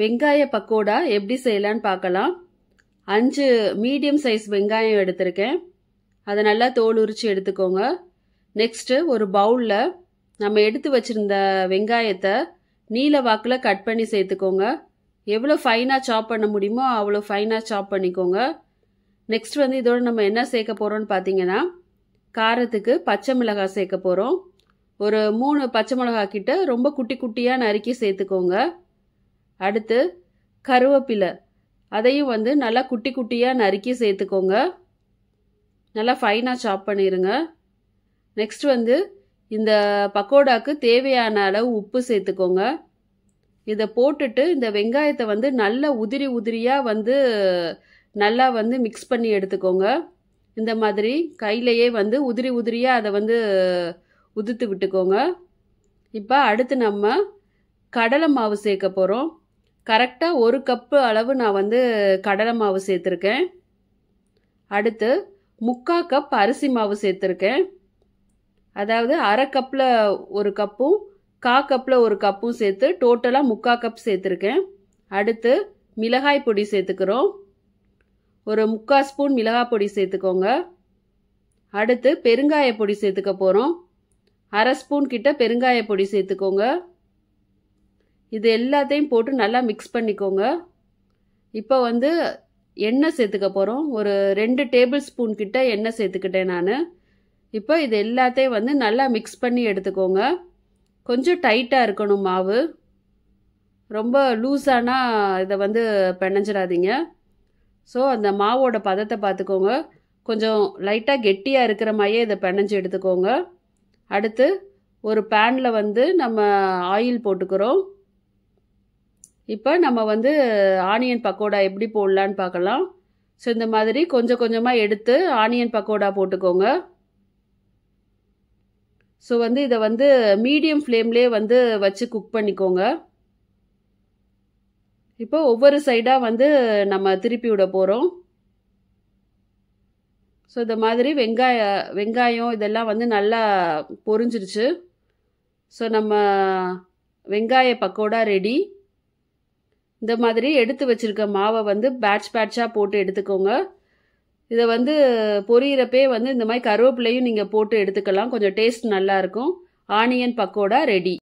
வெங்காய பக்கோடா எப்படி செய்யலான்னு பார்க்கலாம். 5 மீடியம் சைஸ் வெங்காயம் எடுத்திருக்கேன். அதை நல்லா தோல் உரிச்சு எடுத்துக்கோங்க. நெக்ஸ்ட்டு ஒரு பவுலில் நம்ம எடுத்து வச்சிருந்த வெங்காயத்தை நீல வாக்கில் கட் பண்ணி சேர்த்துக்கோங்க. எவ்வளோ ஃபைனாக சாப் பண்ண முடியுமோ அவ்வளோ ஃபைனாக சாப் பண்ணிக்கோங்க. நெக்ஸ்ட் இதோட நம்ம என்ன சேர்க்க போகிறோம்னு பார்த்தீங்கன்னா, காரத்துக்கு பச்சை மிளகாய் சேர்க்க போகிறோம். ஒரு 3 பச்சை மிளகாய் கிட்ட ரொம்ப குட்டி குட்டியாக நறுக்கி சேர்த்துக்கோங்க. அடுத்து கருவேப்பிலை, அதையும் நல்லா குட்டி குட்டியாக நறுக்கி சேர்த்துக்கோங்க. நல்லா ஃபைனாக சாப் பண்ணிடுங்க. நெக்ஸ்ட் இந்த பக்கோடாக்கு தேவையான அளவு உப்பு சேர்த்துக்கோங்க. இதை போட்டுட்டு இந்த வெங்காயத்தை நல்லா உதிரி உதிரியாக நல்லா மிக்ஸ் பண்ணி எடுத்துக்கோங்க. இந்த மாதிரி கையிலையே உதிரி உதிரியாக அதை உதுத்து விட்டுக்கோங்க. இப்போ அடுத்து நம்ம கடலை மாவு சேர்க்க போகிறோம். கரெக்டாக 1 கப்பு அளவு நான் கடலை மாவு சேர்த்துருக்கேன். அடுத்து 3/4 கப் அரிசி மாவு சேர்த்துருக்கேன். அதாவது அரை கப்பில் 1 கப்பும் 1/4 கப்பில் 1 கப்பும் சேர்த்து டோட்டலாக 3/4 கப் சேர்த்துருக்கேன். அடுத்து மிளகாய் பொடி சேர்த்துக்கிறோம். ஒரு 3/4 ஸ்பூன் மிளகாய் பொடி சேர்த்துக்கோங்க. அடுத்து பெருங்காய பொடி சேர்த்துக்க போகிறோம். அரை ஸ்பூன் கிட்ட பெருங்காய பொடி சேர்த்துக்கோங்க. இது எல்லாத்தையும் போட்டு நல்லா மிக்ஸ் பண்ணிக்கோங்க. இப்போ எண்ணெய் சேர்த்துக்க போகிறோம். ஒரு 2 டேபிள் ஸ்பூன் கிட்ட எண்ணெய் சேர்த்துக்கிட்டேன் நான். இப்போ இது எல்லாத்தையும் நல்லா மிக்ஸ் பண்ணி எடுத்துக்கோங்க. கொஞ்சம் டைட்டாக இருக்கணும் மாவு. ரொம்ப லூஸானா இதை பிணைஞ்சிடாதீங்க. ஸோ அந்த மாவோட பதத்தை பார்த்துக்கோங்க. கொஞ்சம் லைட்டாக கெட்டியாக இருக்கிற மாதிரியே இதை பிணைஞ்சு எடுத்துக்கோங்க. அடுத்து ஒரு பேனில் நம்ம ஆயில் போட்டுக்கிறோம். இப்போ நம்ம ஆனியன் பக்கோடா எப்படி போடலான்னு பார்க்கலாம். ஸோ இந்த மாதிரி கொஞ்சம் கொஞ்சமாக எடுத்து ஆனியன் பக்கோடா போட்டுக்கோங்க. ஸோ இதை மீடியம் ஃப்ளேம்லேயே வச்சு குக் பண்ணிக்கோங்க. இப்போ ஒவ்வொரு சைடாக நம்ம திருப்பி விட போகிறோம். ஸோ இந்த மாதிரி வெங்காயம் இதெல்லாம் நல்லா பொரிஞ்சிருச்சு. ஸோ நம்ம வெங்காய பக்கோடா ரெடி. இந்த மாதிரி எடுத்து வச்சிருக்க மாவை பேட்ச் பேட்சாக போட்டு எடுத்துக்கோங்க. இதை பொரியிறப்பே இந்த மாதிரி கருவேப்பிலையும் நீங்கள் போட்டு எடுத்துக்கலாம். கொஞ்சம் டேஸ்ட் நல்லாயிருக்கும். Onion pakoda ready.